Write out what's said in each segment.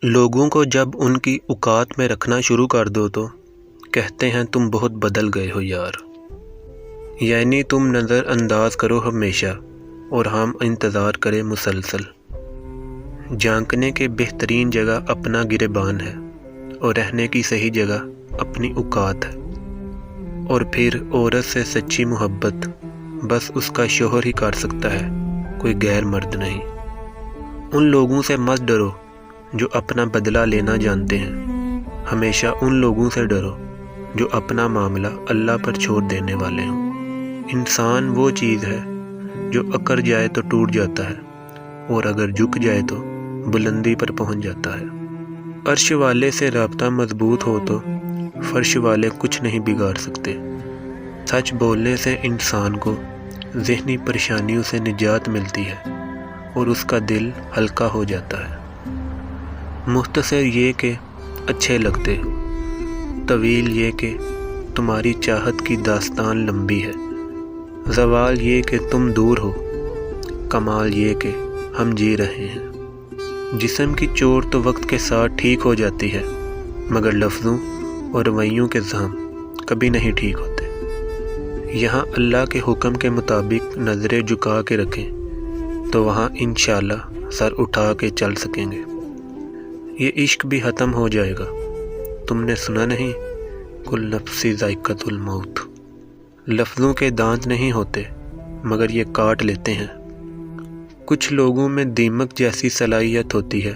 لوگوں کو جب ان کی اوقات میں رکھنا شروع کر دو تو کہتے ہیں تم بہت بدل گئے ہو یار، یعنی تم نظر انداز کرو ہمیشہ اور ہم انتظار کریں مسلسل۔ جھانکنے کے بہترین جگہ اپنا گریبان ہے اور رہنے کی صحیح جگہ اپنی اوقات ہے۔ اور پھر عورت سے سچی محبت بس اس کا شوہر ہی کر سکتا ہے، کوئی غیر مرد نہیں۔ ان لوگوں سے مت ڈرو جو اپنا بدلہ لینا جانتے ہیں، ہمیشہ ان لوگوں سے ڈرو جو اپنا معاملہ اللہ پر چھوڑ دینے والے ہوں۔ انسان وہ چیز ہے جو اکڑ جائے تو ٹوٹ جاتا ہے اور اگر جھک جائے تو بلندی پر پہنچ جاتا ہے۔ عرش والے سے رابطہ مضبوط ہو تو فرش والے کچھ نہیں بگاڑ سکتے۔ سچ بولنے سے انسان کو ذہنی پریشانیوں سے نجات ملتی ہے اور اس کا دل ہلکا ہو جاتا ہے۔ مختصر یہ کہ اچھے لگتے ہو، طویل یہ کہ تمہاری چاہت کی داستان لمبی ہے، زوال یہ کہ تم دور ہو، کمال یہ کہ ہم جی رہے ہیں۔ جسم کی چوٹ تو وقت کے ساتھ ٹھیک ہو جاتی ہے، مگر لفظوں اور رویوں کے زخم کبھی نہیں ٹھیک ہوتے۔ یہاں اللہ کے حکم کے مطابق نظریں جھکا کے رکھیں تو وہاں انشاءاللہ سر اٹھا کے چل سکیں گے۔ یہ عشق بھی ختم ہو جائے گا۔ تم نے سنا نہیں، کل نفس ذائقۃ الموت۔ لفظوں کے دانت نہیں ہوتے مگر یہ کاٹ لیتے ہیں۔ کچھ لوگوں میں دیمک جیسی صلاحیت ہوتی ہے،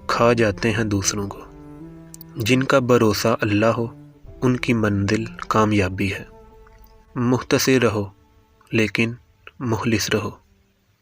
کھا جاتے ہیں دوسروں کو۔ جن کا بھروسہ اللہ ہو ان کی منزل کامیابی ہے۔ مختصر رہو لیکن مخلص رہو۔